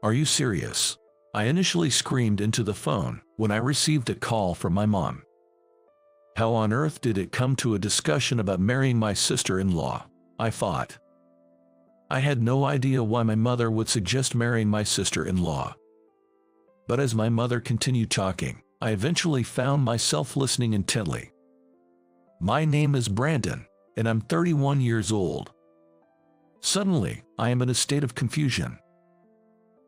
Are you serious? I initially screamed into the phone when I received a call from my mom. How on earth did it come to a discussion about marrying my sister-in-law? I thought. I had no idea why my mother would suggest marrying my sister-in-law. But as my mother continued talking, I eventually found myself listening intently. My name is Brandon, and I'm 31 years old. Suddenly, I am in a state of confusion.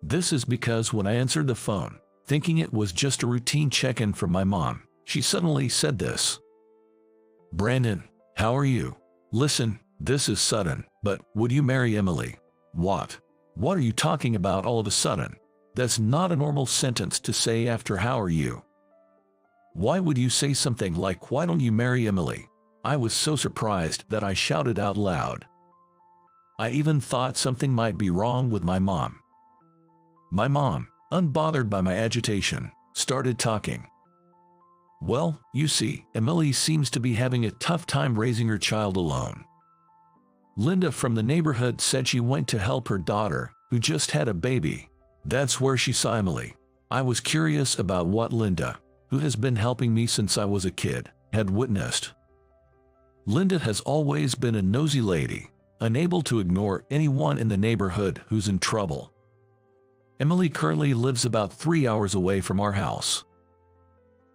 This is because when I answered the phone, thinking it was just a routine check-in from my mom, she suddenly said this. Brandon, how are you? Listen, this is sudden, but would you marry Emily? What? What are you talking about all of a sudden? That's not a normal sentence to say after how are you? Why would you say something like why don't you marry Emily? I was so surprised that I shouted out loud. I even thought something might be wrong with my mom. My mom, unbothered by my agitation, started talking. Well, you see, Emily seems to be having a tough time raising her child alone. Linda from the neighborhood said she went to help her daughter, who just had a baby. That's where she saw Emily. I was curious about what Linda, who has been helping me since I was a kid, had witnessed. Linda has always been a nosy lady, unable to ignore anyone in the neighborhood who's in trouble. Emily currently lives about 3 hours away from our house.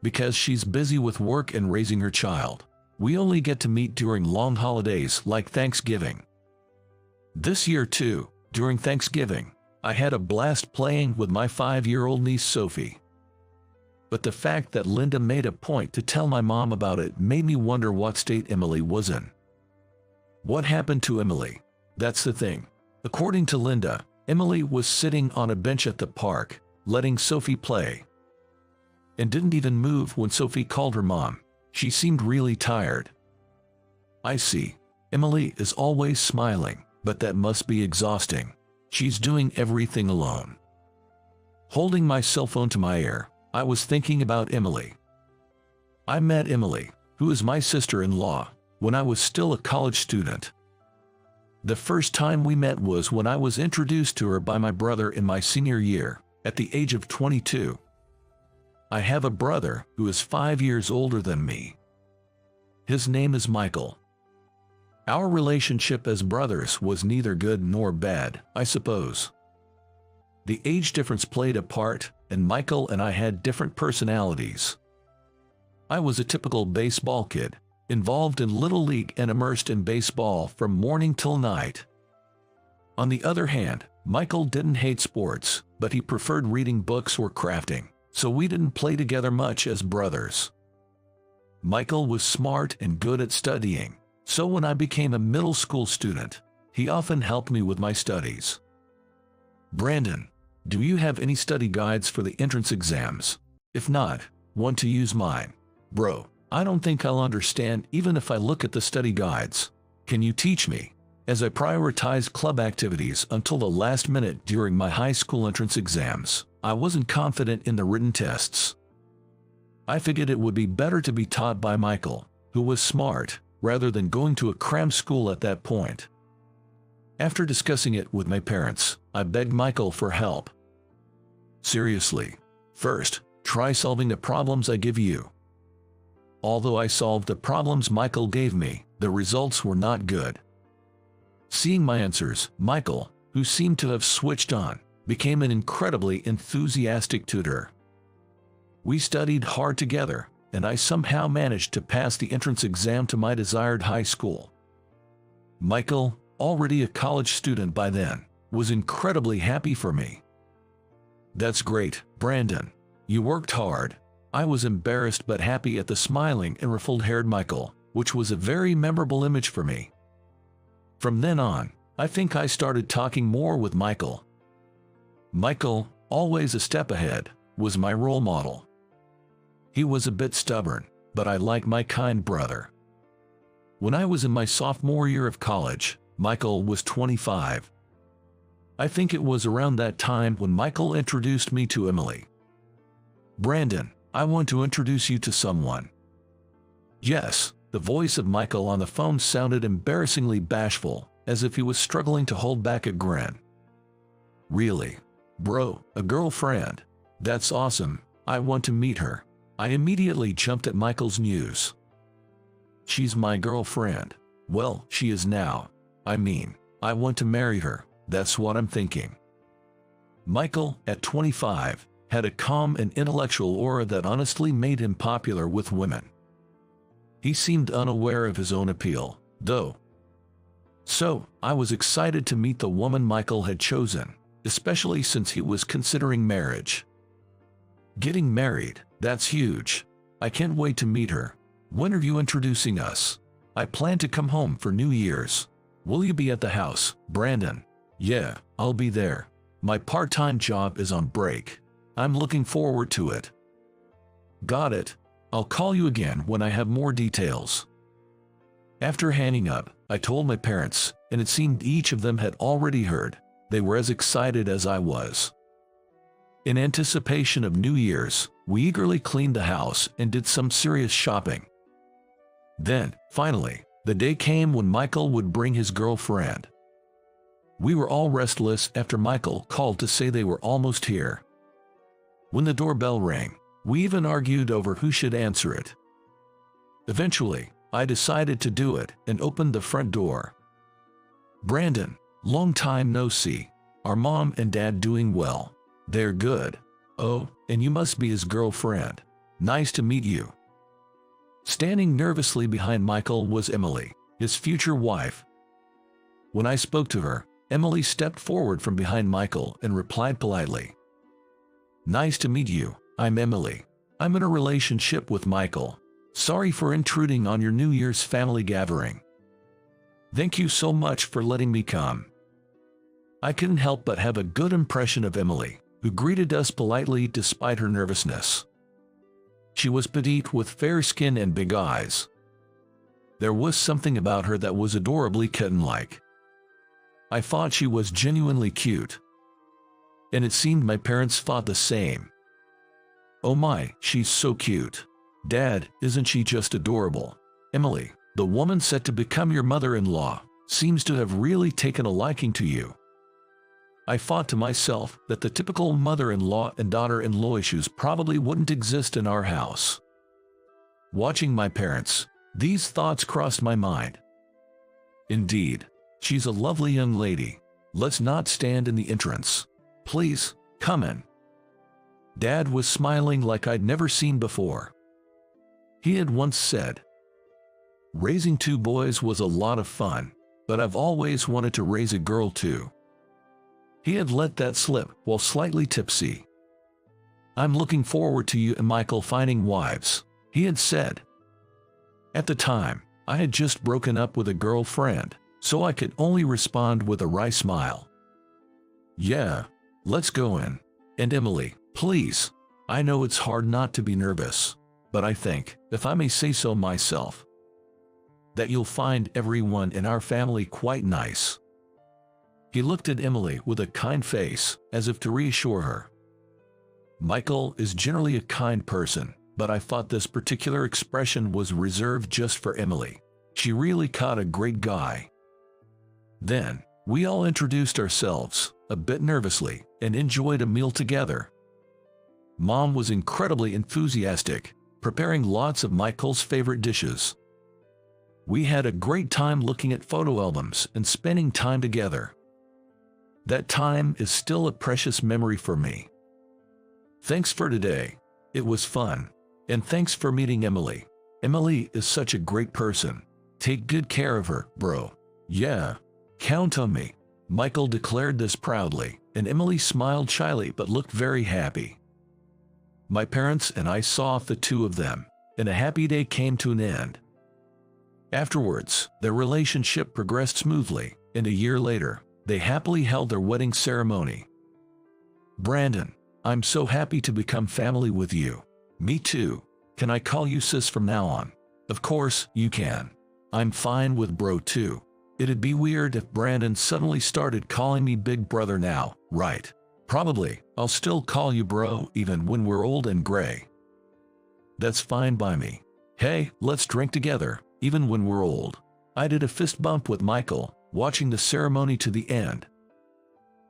Because she's busy with work and raising her child, we only get to meet during long holidays like Thanksgiving. This year too, during Thanksgiving, I had a blast playing with my 5-year-old niece Sophie. But the fact that Linda made a point to tell my mom about it made me wonder what state Emily was in. What happened to Emily? That's the thing. According to Linda, Emily was sitting on a bench at the park, letting Sophie play, and didn't even move when Sophie called her mom. She seemed really tired. I see. Emily is always smiling, but that must be exhausting. She's doing everything alone. Holding my cell phone to my ear, I was thinking about Emily. I met Emily, who is my sister-in-law, when I was still a college student. The first time we met was when I was introduced to her by my brother in my senior year, at the age of 22. I have a brother who is 5 years older than me. His name is Michael. Our relationship as brothers was neither good nor bad, I suppose. The age difference played a part, and Michael and I had different personalities. I was a typical baseball kid, involved in Little League and immersed in baseball from morning till night. On the other hand, Michael didn't hate sports, but he preferred reading books or crafting, so we didn't play together much as brothers. Michael was smart and good at studying, so when I became a middle school student, he often helped me with my studies. Brandon, do you have any study guides for the entrance exams? If not, want to use mine? Bro, I don't think I'll understand even if I look at the study guides. Can you teach me? As I prioritized club activities until the last minute during my high school entrance exams, I wasn't confident in the written tests. I figured it would be better to be taught by Michael, who was smart, rather than going to a cram school at that point. After discussing it with my parents, I begged Michael for help. Seriously, first, try solving the problems I give you. Although I solved the problems Michael gave me, the results were not good. Seeing my answers, Michael, who seemed to have switched on, became an incredibly enthusiastic tutor. We studied hard together, and I somehow managed to pass the entrance exam to my desired high school. Michael, already a college student by then, was incredibly happy for me. That's great, Brandon. You worked hard. I was embarrassed but happy at the smiling and ruffled-haired Michael, which was a very memorable image for me. From then on, I think I started talking more with Michael. Michael, always a step ahead, was my role model. He was a bit stubborn, but I like my kind brother. When I was in my sophomore year of college, Michael was 25. I think it was around that time when Michael introduced me to Emily. Brandon, I want to introduce you to someone. Yes, the voice of Michael on the phone sounded embarrassingly bashful, as if he was struggling to hold back a grin. Really? Bro, a girlfriend. That's awesome. I want to meet her. I immediately jumped at Michael's news. She's my girlfriend. Well, she is now. I mean, I want to marry her. That's what I'm thinking. Michael, at 25, had a calm and intellectual aura that honestly made him popular with women. He seemed unaware of his own appeal, though. So, I was excited to meet the woman Michael had chosen, especially since he was considering marriage. Getting married, that's huge. I can't wait to meet her. When are you introducing us? I plan to come home for New Year's. Will you be at the house, Brandon? Yeah, I'll be there. My part-time job is on break. I'm looking forward to it. Got it. I'll call you again when I have more details. After hanging up, I told my parents, and it seemed each of them had already heard. They were as excited as I was. In anticipation of New Year's, we eagerly cleaned the house and did some serious shopping. Then, finally, the day came when Michael would bring his girlfriend. We were all restless after Michael called to say they were almost here. When the doorbell rang, we even argued over who should answer it. Eventually, I decided to do it and opened the front door. Brandon, long time no see. Are Mom and Dad doing well? They're good. Oh, and you must be his girlfriend. Nice to meet you. Standing nervously behind Michael was Emily, his future wife. When I spoke to her, Emily stepped forward from behind Michael and replied politely. Nice to meet you, I'm Emily. I'm in a relationship with Michael. Sorry for intruding on your New Year's family gathering. Thank you so much for letting me come. I couldn't help but have a good impression of Emily, who greeted us politely despite her nervousness. She was petite with fair skin and big eyes. There was something about her that was adorably kitten-like. I thought she was genuinely cute. And it seemed my parents thought the same. Oh my, she's so cute. Dad, isn't she just adorable? Emily, the woman set to become your mother-in-law, seems to have really taken a liking to you. I thought to myself that the typical mother-in-law and daughter-in-law issues probably wouldn't exist in our house. Watching my parents, these thoughts crossed my mind. Indeed, she's a lovely young lady. Let's not stand in the entrance. Please, come in. Dad was smiling like I'd never seen before. He had once said, raising two boys was a lot of fun, but I've always wanted to raise a girl too. He had let that slip while slightly tipsy. I'm looking forward to you and Michael finding wives, he had said. At the time, I had just broken up with a girlfriend, so I could only respond with a wry smile. Yeah, let's go in. And Emily, please. I know it's hard not to be nervous, but I think, if I may say so myself, that you'll find everyone in our family quite nice. He looked at Emily with a kind face, as if to reassure her. Michael is generally a kind person, but I thought this particular expression was reserved just for Emily. She really caught a great guy. Then, we all introduced ourselves, a bit nervously, and enjoyed a meal together. Mom was incredibly enthusiastic, preparing lots of Michael's favorite dishes. We had a great time looking at photo albums and spending time together. That time is still a precious memory for me. Thanks for today. It was fun. And thanks for meeting Emily. Emily is such a great person. Take good care of her, bro. Yeah. Count on me. Michael declared this proudly, and Emily smiled shyly but looked very happy. My parents and I saw off the two of them, and a happy day came to an end. Afterwards, their relationship progressed smoothly, and a year later, they happily held their wedding ceremony. Brandon, I'm so happy to become family with you. Me too. Can I call you sis from now on? Of course, you can. I'm fine with bro too. It'd be weird if Brandon suddenly started calling me big brother now, right? Probably, I'll still call you bro even when we're old and gray. That's fine by me. Hey, let's drink together, even when we're old. I did a fist bump with Michael, watching the ceremony to the end.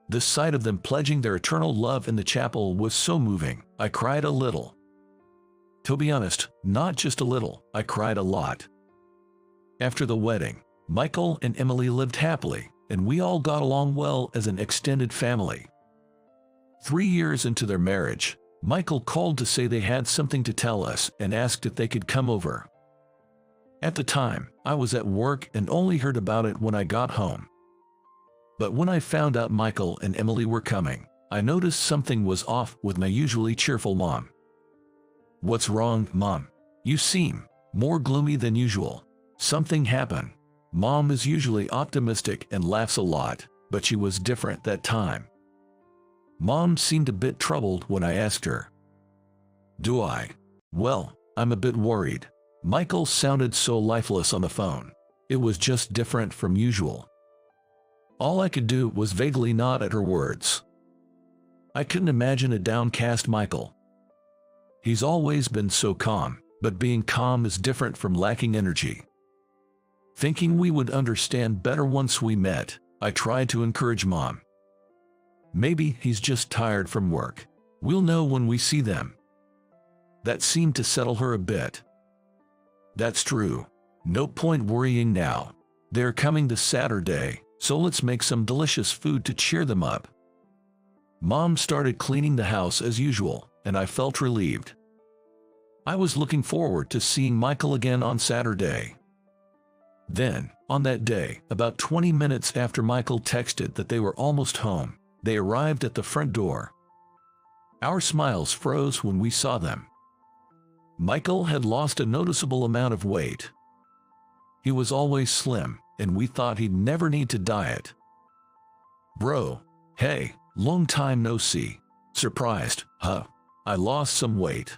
The sight of them pledging their eternal love in the chapel was so moving, I cried a little. To be honest, not just a little, I cried a lot. After the wedding, Michael and Emily lived happily, and we all got along well as an extended family. 3 years into their marriage, Michael called to say they had something to tell us and asked if they could come over. At the time, I was at work and only heard about it when I got home. But when I found out Michael and Emily were coming, I noticed something was off with my usually cheerful mom. "What's wrong, Mom? You seem more gloomy than usual. Something happened." Mom is usually optimistic and laughs a lot, but she was different that time. Mom seemed a bit troubled when I asked her. "Do I? Well, I'm a bit worried." Michael sounded so lifeless on the phone. It was just different from usual. All I could do was vaguely nod at her words. I couldn't imagine a downcast Michael. He's always been so calm, but being calm is different from lacking energy. Thinking we would understand better once we met, I tried to encourage Mom. "Maybe he's just tired from work. We'll know when we see them." That seemed to settle her a bit. "That's true. No point worrying now. They're coming this Saturday, so let's make some delicious food to cheer them up." Mom started cleaning the house as usual, and I felt relieved. I was looking forward to seeing Michael again on Saturday. Then, on that day, about 20 minutes after Michael texted that they were almost home, they arrived at the front door. Our smiles froze when we saw them. Michael had lost a noticeable amount of weight. He was always slim, and we thought he'd never need to diet. "Bro, hey, long time no see." "Surprised, huh? I lost some weight."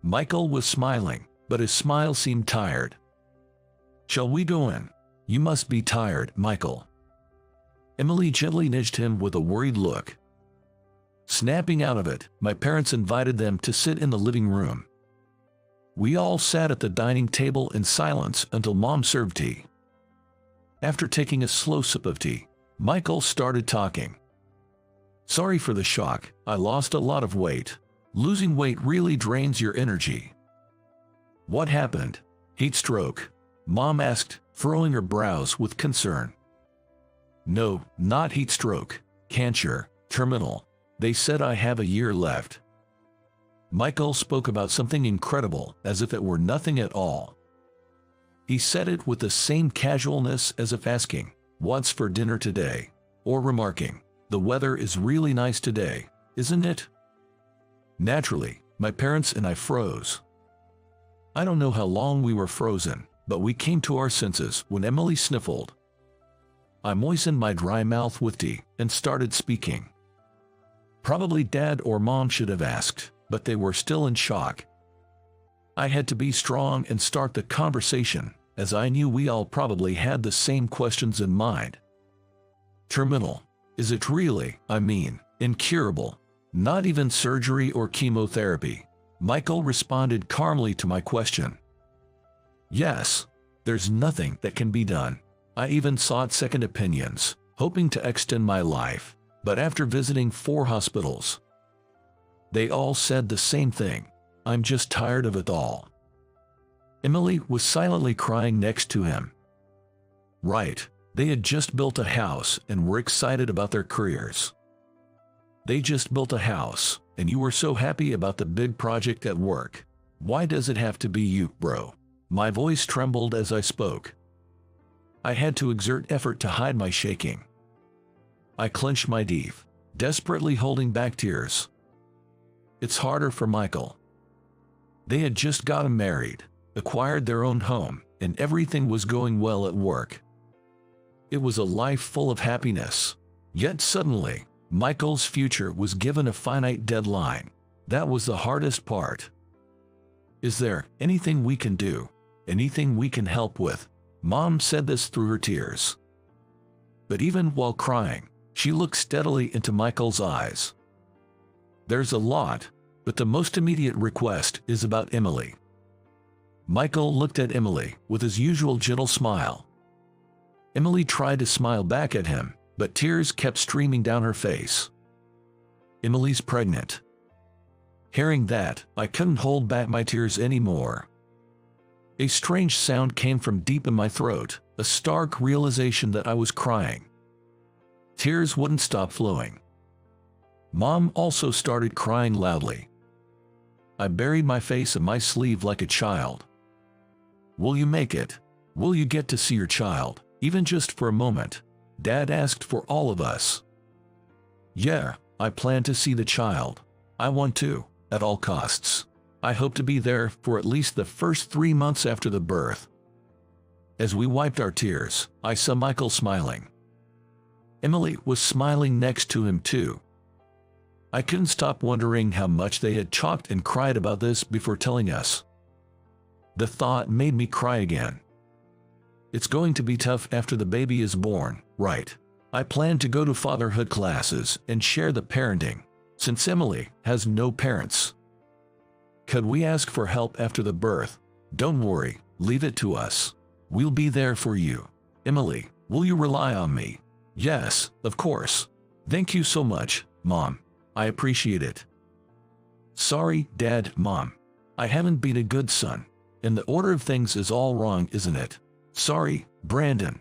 Michael was smiling, but his smile seemed tired. "Shall we go in? You must be tired, Michael." Emily gently nudged him with a worried look. Snapping out of it, my parents invited them to sit in the living room. We all sat at the dining table in silence until Mom served tea. After taking a slow sip of tea, Michael started talking. "Sorry for the shock, I lost a lot of weight. Losing weight really drains your energy." "What happened? Heat stroke?" Mom asked, furrowing her brows with concern. "No, not heat stroke. Cancer, terminal. They said I have a year left." Michael spoke about something incredible as if it were nothing at all. He said it with the same casualness as if asking, "What's for dinner today?" or remarking, "The weather is really nice today, isn't it?" Naturally, my parents and I froze. I don't know how long we were frozen, but we came to our senses when Emily sniffled. I moistened my dry mouth with tea and started speaking. Probably Dad or Mom should have asked, but they were still in shock. I had to be strong and start the conversation, as I knew we all probably had the same questions in mind. "Terminal. Is it really, I mean, incurable? Not even surgery or chemotherapy?" Michael responded calmly to my question. "Yes. There's nothing that can be done. I even sought second opinions, hoping to extend my life, but after visiting 4 hospitals, they all said the same thing. I'm just tired of it all." Emily was silently crying next to him. Right, they had just built a house and were excited about their careers. They just built a house, and you were so happy about the big project at work. Why does it have to be you, bro? My voice trembled as I spoke. I had to exert effort to hide my shaking. I clenched my teeth, desperately holding back tears. It's harder for Michael. They had just gotten married, acquired their own home, and everything was going well at work. It was a life full of happiness. Yet suddenly, Michael's future was given a finite deadline. That was the hardest part. "Is there anything we can do? Anything we can help with?" Mom said this through her tears. But even while crying, she looked steadily into Michael's eyes. "There's a lot, but the most immediate request is about Emily." Michael looked at Emily with his usual gentle smile. Emily tried to smile back at him, but tears kept streaming down her face. Emily's pregnant. Hearing that, I couldn't hold back my tears anymore. A strange sound came from deep in my throat, a stark realization that I was crying. Tears wouldn't stop flowing. Mom also started crying loudly. I buried my face in my sleeve like a child. "Will you make it? Will you get to see your child, even just for a moment?" Dad asked for all of us. "Yeah, I plan to see the child. I want to, at all costs. I hope to be there for at least the first 3 months after the birth." As we wiped our tears, I saw Michael smiling. Emily was smiling next to him too. I couldn't stop wondering how much they had talked and cried about this before telling us. The thought made me cry again. It's going to be tough after the baby is born, right? I plan to go to fatherhood classes and share the parenting, since Emily has no parents. Could we ask for help after the birth? "Don't worry, leave it to us. We'll be there for you. Emily, will you rely on me?" "Yes, of course. Thank you so much, Mom. I appreciate it." "Sorry, Dad, Mom. I haven't been a good son. And the order of things is all wrong, isn't it? Sorry, Brandon.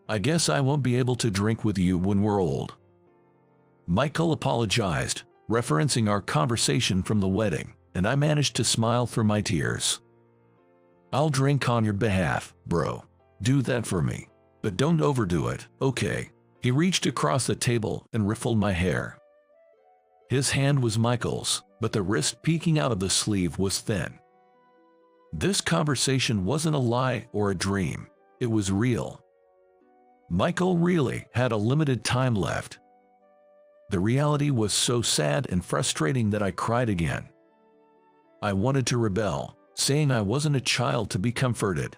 I guess I won't be able to drink with you when we're old." Michael apologized, referencing our conversation from the wedding, and I managed to smile through my tears. "I'll drink on your behalf, bro. Do that for me. But don't overdo it, okay?" He reached across the table and ruffled my hair. His hand was Michael's, but the wrist peeking out of the sleeve was thin. This conversation wasn't a lie or a dream. It was real. Michael really had a limited time left. The reality was so sad and frustrating that I cried again. I wanted to rebel, saying I wasn't a child to be comforted.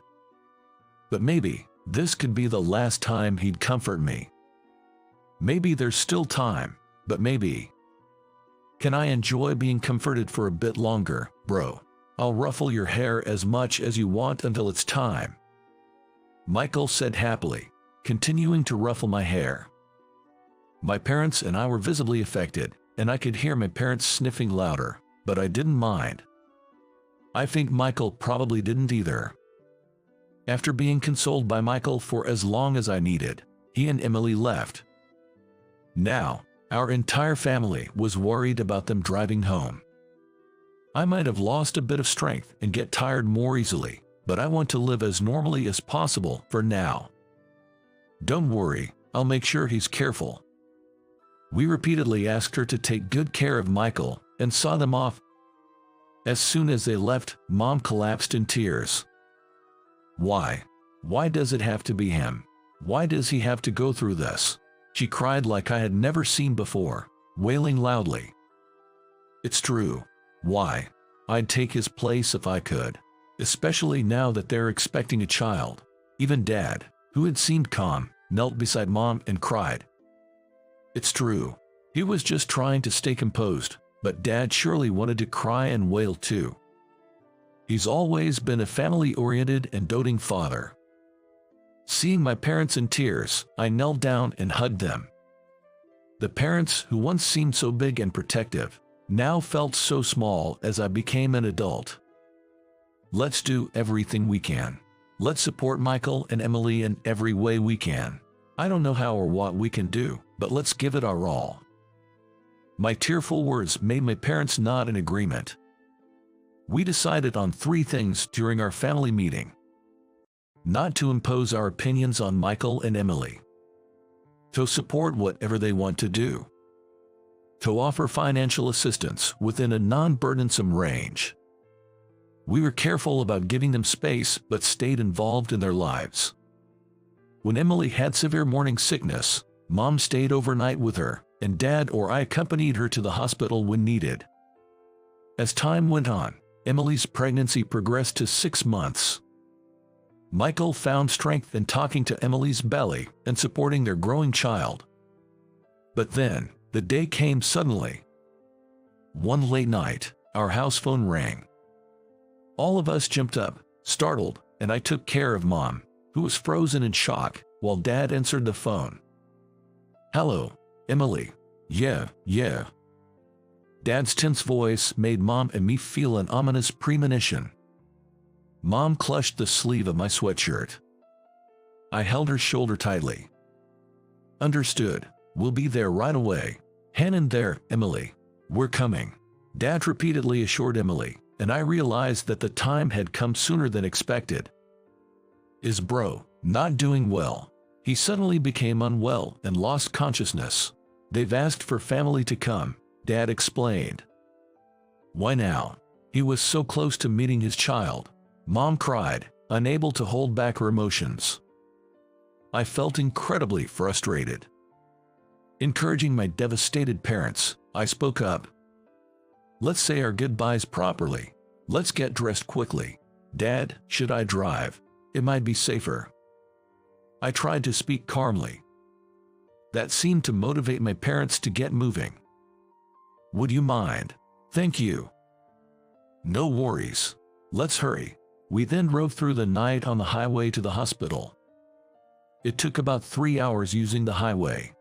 But maybe this could be the last time he'd comfort me. Maybe there's still time, but maybe. Can I enjoy being comforted for a bit longer, bro? I'll ruffle your hair as much as you want until it's time," Michael said happily, continuing to ruffle my hair. My parents and I were visibly affected, and I could hear my parents sniffing louder, but I didn't mind. I think Michael probably didn't either. After being consoled by Michael for as long as I needed, he and Emily left. Now, our entire family was worried about them driving home. I might have lost a bit of strength and get tired more easily, but I want to live as normally as possible for now. "Don't worry, I'll make sure he's careful." We repeatedly asked her to take good care of Michael and saw them off. As soon as they left, Mom collapsed in tears. "Why? Why does it have to be him? Why does he have to go through this?" She cried like I had never seen before, wailing loudly. "It's true. Why? I'd take his place if I could, especially now that they're expecting a child." Even Dad, who had seemed calm, knelt beside Mom and cried. It's true. He was just trying to stay composed, but Dad surely wanted to cry and wail too. He's always been a family-oriented and doting father. Seeing my parents in tears, I knelt down and hugged them. The parents who once seemed so big and protective, now felt so small as I became an adult. Let's do everything we can. Let's support Michael and Emily in every way we can. I don't know how or what we can do, but let's give it our all. My tearful words made my parents nod in agreement. We decided on 3 things during our family meeting. Not to impose our opinions on Michael and Emily. To support whatever they want to do. To offer financial assistance within a non-burdensome range. We were careful about giving them space but stayed involved in their lives. When Emily had severe morning sickness, Mom stayed overnight with her, and Dad or I accompanied her to the hospital when needed. As time went on, Emily's pregnancy progressed to 6 months. Michael found strength in talking to Emily's belly and supporting their growing child. But then, the day came suddenly. One late night, our house phone rang. All of us jumped up, startled, and I took care of Mom, who was frozen in shock, while Dad answered the phone. "Hello, Emily." "Yeah, yeah." Dad's tense voice made Mom and me feel an ominous premonition. Mom clutched the sleeve of my sweatshirt. I held her shoulder tightly. "Understood. We'll be there right away. Hang in there, Emily. We're coming." Dad repeatedly assured Emily, and I realized that the time had come sooner than expected. "Is bro not doing well?" He suddenly became unwell and lost consciousness. "They've asked for family to come," Dad explained. "Why now?" He was so close to meeting his child. Mom cried, unable to hold back her emotions. I felt incredibly frustrated. Encouraging my devastated parents, I spoke up. "Let's say our goodbyes properly. Let's get dressed quickly." "Dad, should I drive? It might be safer." I tried to speak calmly. That seemed to motivate my parents to get moving. "Would you mind?" "Thank you." "No worries. Let's hurry." We then drove through the night on the highway to the hospital. It took about 3 hours using the highway.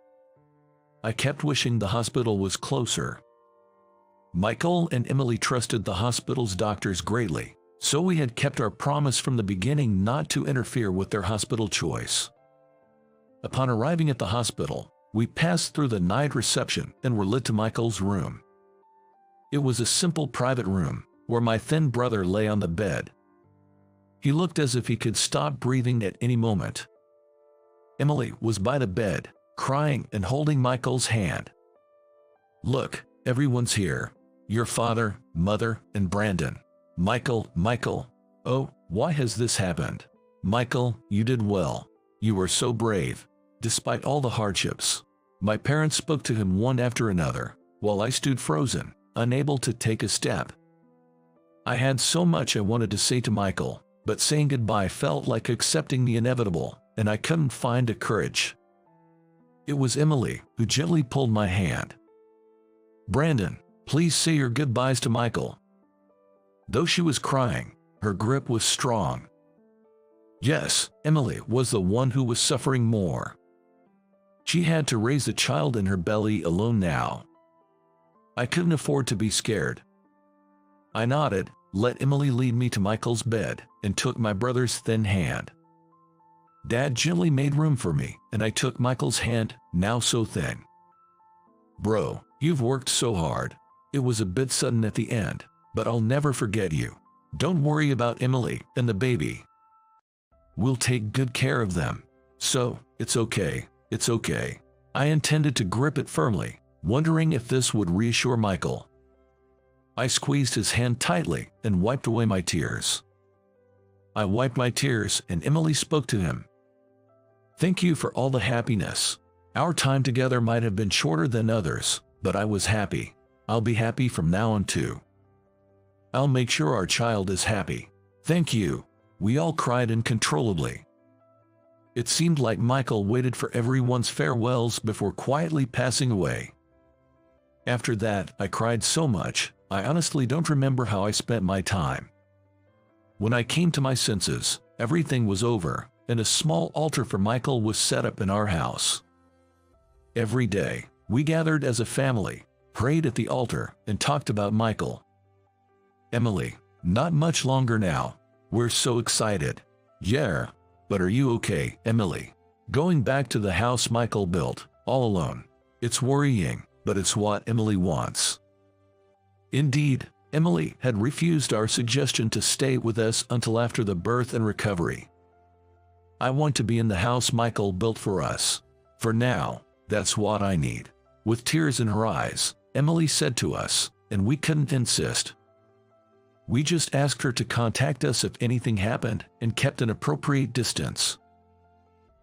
I kept wishing the hospital was closer. Michael and Emily trusted the hospital's doctors greatly, so we had kept our promise from the beginning not to interfere with their hospital choice. Upon arriving at the hospital, we passed through the night reception and were led to Michael's room. It was a simple private room, where my thin brother lay on the bed. He looked as if he could stop breathing at any moment. Emily was by the bed, crying and holding Michael's hand. "Look, everyone's here. Your father, mother, and Brandon." Michael. "Oh, why has this happened?" "Michael, you did well. You were so brave, despite all the hardships." My parents spoke to him one after another, while I stood frozen, unable to take a step. I had so much I wanted to say to Michael, but saying goodbye felt like accepting the inevitable, and I couldn't find the courage. It was Emily who gently pulled my hand. "Brandon, please say your goodbyes to Michael." Though she was crying, her grip was strong. Yes, Emily was the one who was suffering more. She had to raise the child in her belly alone now. I couldn't afford to be scared. I nodded, let Emily lead me to Michael's bed, and took my brother's thin hand. Dad gently made room for me, and I took Michael's hand, now so thin. "Bro, you've worked so hard. It was a bit sudden at the end, but I'll never forget you. Don't worry about Emily and the baby. We'll take good care of them. So, it's okay, it's okay." I intended to grip it firmly, wondering if this would reassure Michael. I squeezed his hand tightly and wiped away my tears. I wiped my tears and Emily spoke to him. "Thank you for all the happiness. Our time together might have been shorter than others, but I was happy. I'll be happy from now on too. I'll make sure our child is happy. Thank you." We all cried uncontrollably. It seemed like Michael waited for everyone's farewells before quietly passing away. After that, I cried so much, I honestly don't remember how I spent my time. When I came to my senses, everything was over, and a small altar for Michael was set up in our house. Every day, we gathered as a family, prayed at the altar, and talked about Michael. "Emily, not much longer now. We're so excited." "Yeah, but are you okay, Emily? Going back to the house Michael built, all alone. It's worrying, but it's what Emily wants." Indeed, Emily had refused our suggestion to stay with us until after the birth and recovery. "I want to be in the house Michael built for us. For now, that's what I need." With tears in her eyes, Emily said to us, and we couldn't insist. We just asked her to contact us if anything happened and kept an appropriate distance.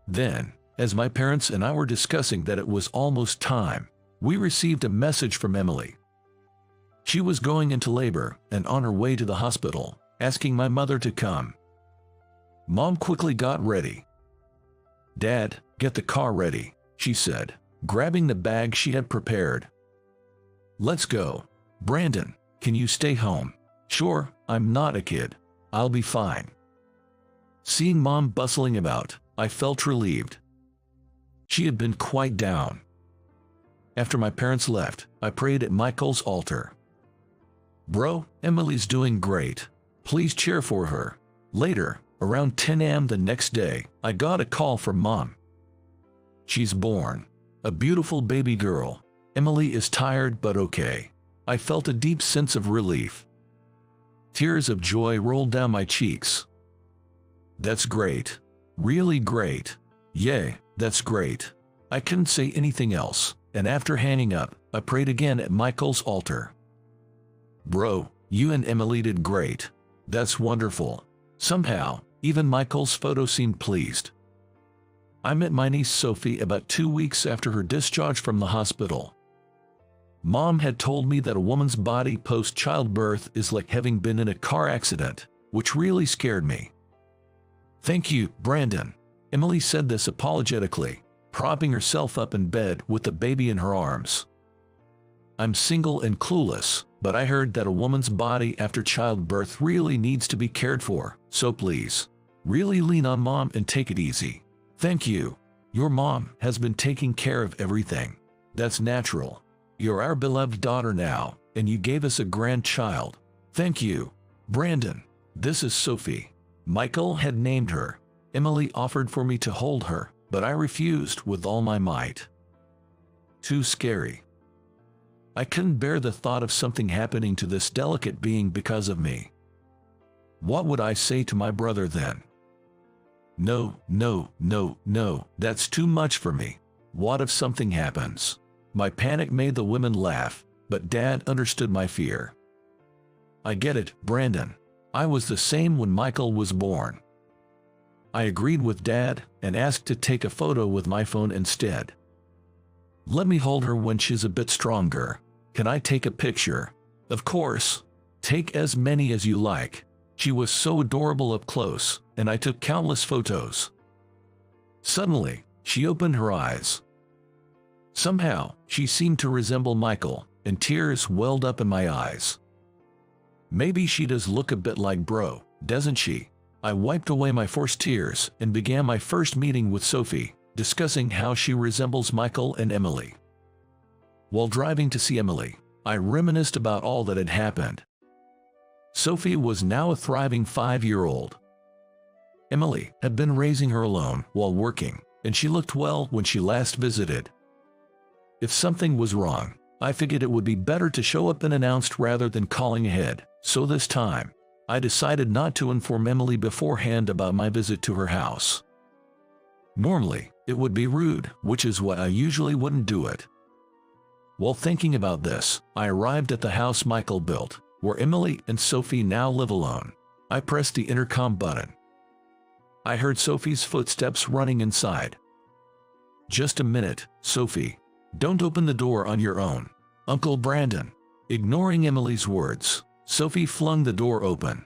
Then, as my parents and I were discussing that it was almost time, we received a message from Emily. She was going into labor and on her way to the hospital, asking my mother to come. Mom quickly got ready. "Dad, get the car ready," she said, grabbing the bag she had prepared. "Let's go. Brandon, can you stay home?" "Sure, I'm not a kid. I'll be fine." Seeing Mom bustling about, I felt relieved. She had been quite down. After my parents left, I prayed at Michael's altar. "Bro, Emily's doing great. Please cheer for her." Later, around 10 a.m. the next day, I got a call from Mom. "She's born. A beautiful baby girl. Emily is tired but okay." I felt a deep sense of relief. Tears of joy rolled down my cheeks. "That's great. Really great. Yay, that's great." I couldn't say anything else, and after hanging up, I prayed again at Michael's altar. "Bro, you and Emily did great. That's wonderful." Somehow, even Michael's photo seemed pleased. I met my niece Sophie about 2 weeks after her discharge from the hospital. Mom had told me that a woman's body post-childbirth is like having been in a car accident, which really scared me. "Thank you, Brandon." Emily said this apologetically, propping herself up in bed with the baby in her arms. "I'm single and clueless, but I heard that a woman's body after childbirth really needs to be cared for, so please, really lean on Mom and take it easy. Thank you. Your mom has been taking care of everything. That's natural. You're our beloved daughter now, and you gave us a grandchild. Thank you, Brandon." "This is Sophie." Michael had named her. Emily offered for me to hold her, but I refused with all my might. Too scary. I couldn't bear the thought of something happening to this delicate being because of me. What would I say to my brother then? No, no, no, no, that's too much for me. What if something happens? My panic made the women laugh, but Dad understood my fear. "I get it, Brandon. I was the same when Michael was born." I agreed with Dad and asked to take a photo with my phone instead. "Let me hold her when she's a bit stronger. Can I take a picture?" "Of course. Take as many as you like." She was so adorable up close, and I took countless photos. Suddenly, she opened her eyes. Somehow, she seemed to resemble Michael, and tears welled up in my eyes. "Maybe she does look a bit like Bro, doesn't she?" I wiped away my forced tears and began my first meeting with Sophie, discussing how she resembles Michael and Emily. While driving to see Emily, I reminisced about all that had happened. Sophie was now a thriving 5-year-old. Emily had been raising her alone while working, and she looked well when she last visited. If something was wrong, I figured it would be better to show up unannounced rather than calling ahead, so this time, I decided not to inform Emily beforehand about my visit to her house. Normally, it would be rude, which is why I usually wouldn't do it. While thinking about this, I arrived at the house Michael built, where Emily and Sophie now live alone. I pressed the intercom button. I heard Sophie's footsteps running inside. "Just a minute, Sophie. Don't open the door on your own. Uncle Brandon." Ignoring Emily's words, Sophie flung the door open.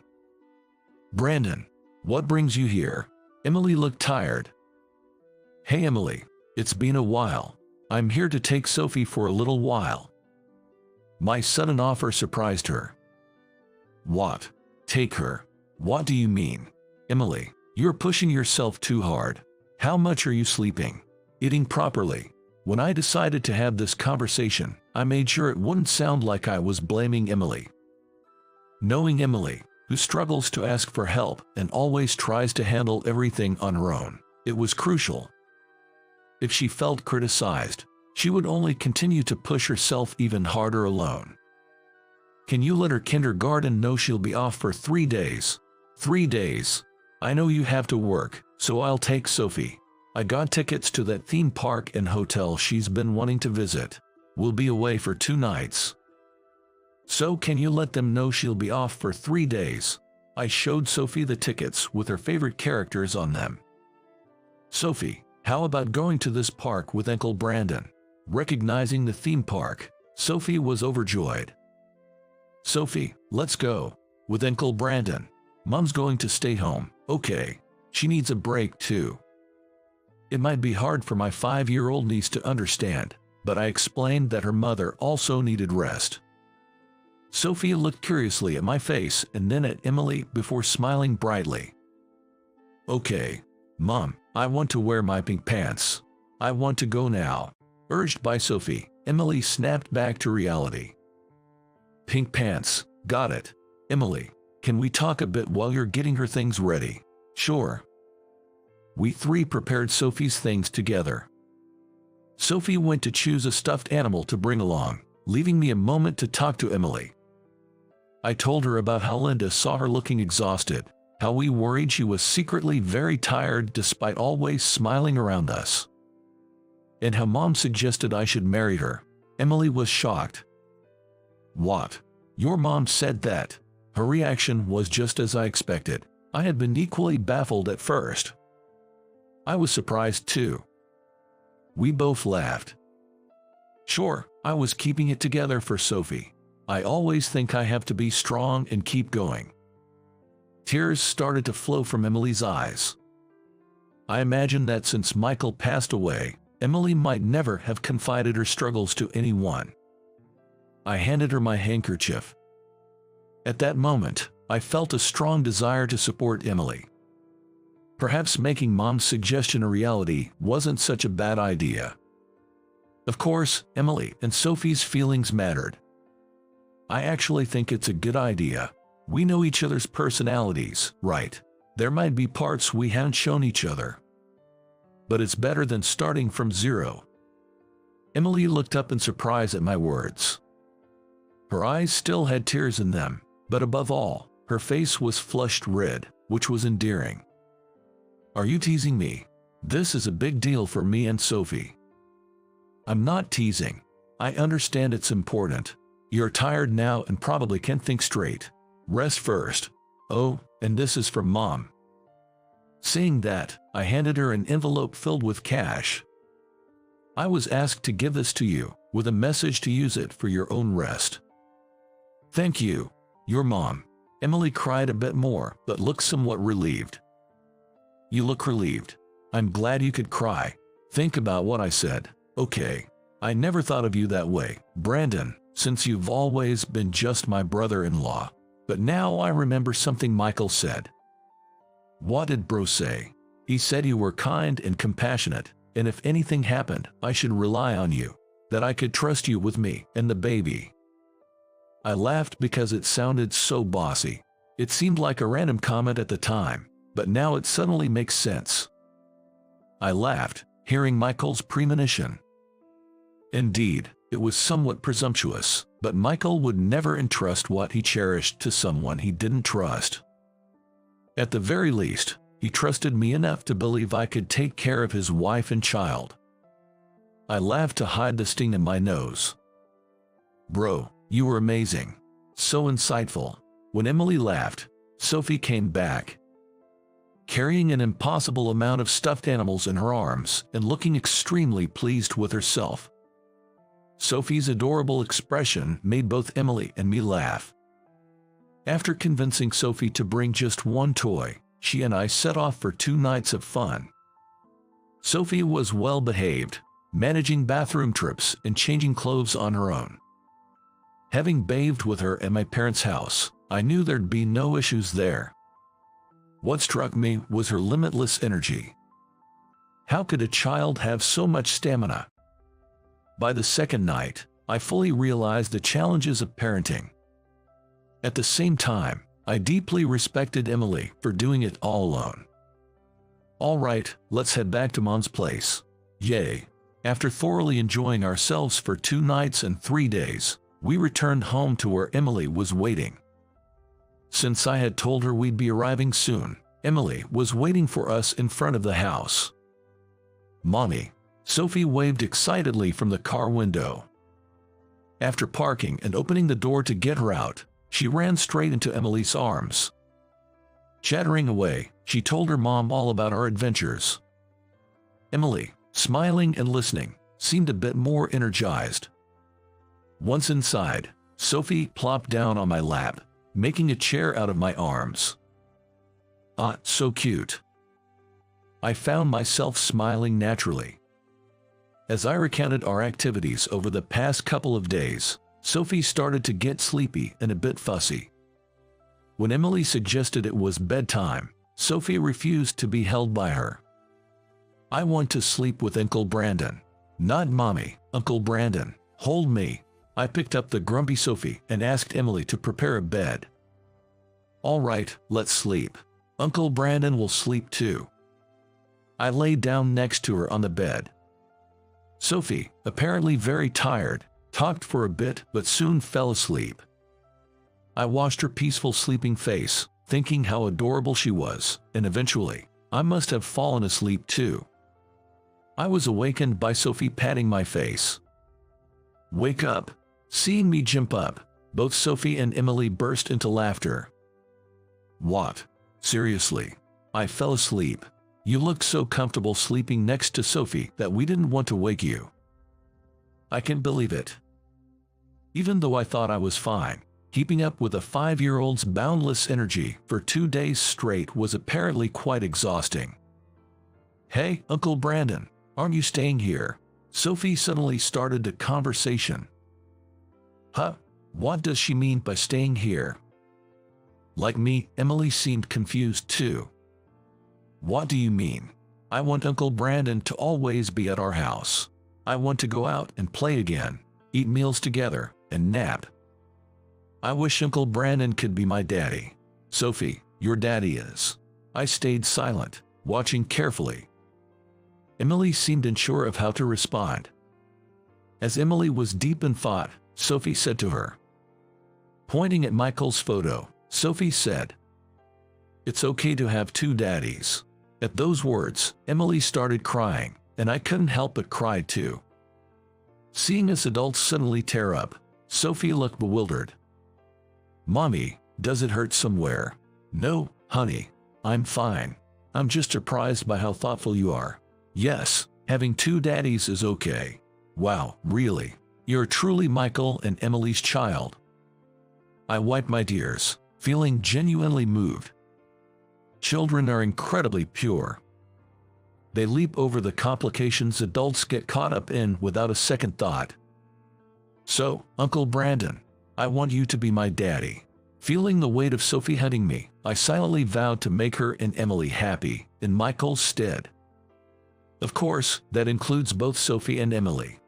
"Brandon, what brings you here?" Emily looked tired. "Hey Emily, it's been a while. I'm here to take Sophie for a little while." My sudden offer surprised her. "What? Take her? What do you mean? Emily, you're pushing yourself too hard. How much are you sleeping? Eating properly?" When I decided to have this conversation, I made sure it wouldn't sound like I was blaming Emily. Knowing Emily, who struggles to ask for help and always tries to handle everything on her own, it was crucial. If she felt criticized, she would only continue to push herself even harder alone. "Can you let her kindergarten know she'll be off for 3 days? 3 days? I know you have to work, so I'll take Sophie. I got tickets to that theme park and hotel she's been wanting to visit. We'll be away for 2 nights. So can you let them know she'll be off for 3 days? I showed Sophie the tickets with her favorite characters on them. "Sophie, how about going to this park with Uncle Brandon?" Recognizing the theme park, Sophie was overjoyed. "Sophie, let's go. With Uncle Brandon. Mom's going to stay home, okay? She needs a break too." It might be hard for my 5-year-old niece to understand, but I explained that her mother also needed rest. Sophie looked curiously at my face and then at Emily before smiling brightly. "Okay, Mom, I want to wear my pink pants. I want to go now." Urged by Sophie, Emily snapped back to reality. Pink pants, got it. Emily, can we talk a bit while you're getting her things ready? Sure. We three prepared Sophie's things together. Sophie went to choose a stuffed animal to bring along, leaving me a moment to talk to Emily. I told her about how Linda saw her looking exhausted, how we worried she was secretly very tired despite always smiling around us, and how Mom suggested I should marry her. Emily was shocked. What? Your mom said that? Her reaction was just as I expected. I had been equally baffled at first. I was surprised too. We both laughed. Sure, I was keeping it together for Sophie. I always think I have to be strong and keep going. Tears started to flow from Emily's eyes. I imagined that since Michael passed away, Emily might never have confided her struggles to anyone. I handed her my handkerchief. At that moment, I felt a strong desire to support Emily. Perhaps making Mom's suggestion a reality wasn't such a bad idea. Of course, Emily and Sophie's feelings mattered. I actually think it's a good idea. We know each other's personalities, right? There might be parts we haven't shown each other. But it's better than starting from zero. Emily looked up in surprise at my words. Her eyes still had tears in them, but above all, her face was flushed red, which was endearing. Are you teasing me? This is a big deal for me and Sophie. I'm not teasing. I understand it's important. You're tired now and probably can't think straight. Rest first. Oh, and this is from Mom. Saying that, I handed her an envelope filled with cash. I was asked to give this to you, with a message to use it for your own rest. Thank you. Your mom. Emily cried a bit more, but looked somewhat relieved. You look relieved. I'm glad you could cry. Think about what I said, okay? I never thought of you that way, Brandon, since you've always been just my brother-in-law. But now I remember something Michael said. What did Bro say? He said you were kind and compassionate, and if anything happened, I should rely on you, that I could trust you with me and the baby. I laughed because it sounded so bossy. It seemed like a random comment at the time, but now it suddenly makes sense. I laughed, hearing Michael's premonition. Indeed, it was somewhat presumptuous, but Michael would never entrust what he cherished to someone he didn't trust. At the very least, he trusted me enough to believe I could take care of his wife and child. I laughed to hide the sting in my nose. Bro, you were amazing. So insightful. When Emily laughed, Sophie came back, carrying an impossible amount of stuffed animals in her arms and looking extremely pleased with herself. Sophie's adorable expression made both Emily and me laugh. After convincing Sophie to bring just one toy, she and I set off for 2 nights of fun. Sophie was well behaved, managing bathroom trips and changing clothes on her own. Having bathed with her at my parents' house, I knew there'd be no issues there. What struck me was her limitless energy. How could a child have so much stamina? By the second night, I fully realized the challenges of parenting. At the same time, I deeply respected Emily for doing it all alone. All right, let's head back to Mom's place. Yay! After thoroughly enjoying ourselves for 2 nights and 3 days, we returned home to where Emily was waiting. Since I had told her we'd be arriving soon, Emily was waiting for us in front of the house. Mommy, Sophie waved excitedly from the car window. After parking and opening the door to get her out, she ran straight into Emily's arms. Chattering away, she told her mom all about our adventures. Emily, smiling and listening, seemed a bit more energized. Once inside, Sophie plopped down on my lap, making a chair out of my arms. Ah, so cute. I found myself smiling naturally. As I recounted our activities over the past couple of days, Sophie started to get sleepy and a bit fussy. When Emily suggested it was bedtime, Sophie refused to be held by her. I want to sleep with Uncle Brandon. Not Mommy, Uncle Brandon. Hold me. I picked up the grumpy Sophie and asked Emily to prepare a bed. All right, let's sleep. Uncle Brandon will sleep too. I lay down next to her on the bed. Sophie, apparently very tired, talked for a bit but soon fell asleep. I watched her peaceful sleeping face, thinking how adorable she was, and eventually, I must have fallen asleep too. I was awakened by Sophie patting my face. Wake up! Seeing me jump up, both Sophie and Emily burst into laughter. What? Seriously? I fell asleep. You looked so comfortable sleeping next to Sophie that we didn't want to wake you. I can't believe it. Even though I thought I was fine, keeping up with a 5-year-old's boundless energy for 2 days straight was apparently quite exhausting. Hey, Uncle Brandon, aren't you staying here? Sophie suddenly started a conversation. Huh? What does she mean by staying here? Like me, Emily seemed confused too. What do you mean? I want Uncle Brandon to always be at our house. I want to go out and play again, eat meals together, and nap. I wish Uncle Brandon could be my daddy. Sophie, your daddy is. I stayed silent, watching carefully. Emily seemed unsure of how to respond. As Emily was deep in thought, Sophie said to her. Pointing at Michael's photo, Sophie said, "It's okay to have 2 daddies." At those words, Emily started crying, and I couldn't help but cry too. Seeing us adults suddenly tear up, Sophie looked bewildered. Mommy, does it hurt somewhere? No, honey, I'm fine. I'm just surprised by how thoughtful you are. Yes, having 2 daddies is okay. Wow, really? You're truly Michael and Emily's child. I wiped my tears, feeling genuinely moved. Children are incredibly pure. They leap over the complications adults get caught up in without a second thought. So, Uncle Brandon, I want you to be my daddy. Feeling the weight of Sophie hunting me, I silently vowed to make her and Emily happy, in Michael's stead. Of course, that includes both Sophie and Emily.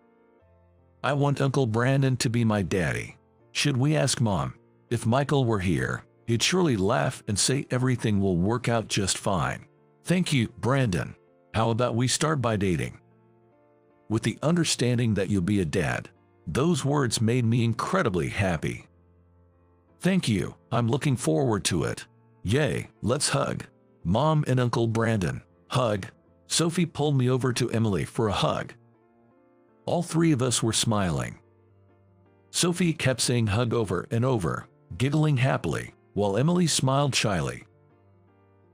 I want Uncle Brandon to be my daddy. Should we ask Mom? If Michael were here, he'd surely laugh and say everything will work out just fine. Thank you, Brandon. How about we start by dating? With the understanding that you'll be a dad, those words made me incredibly happy. Thank you, I'm looking forward to it. Yay, let's hug. Mom and Uncle Brandon, hug. Sophie pulled me over to Emily for a hug. All 3 of us were smiling. Sophie kept saying hug over and over, giggling happily, while Emily smiled shyly.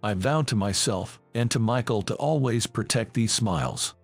I vowed to myself and to Michael to always protect these smiles.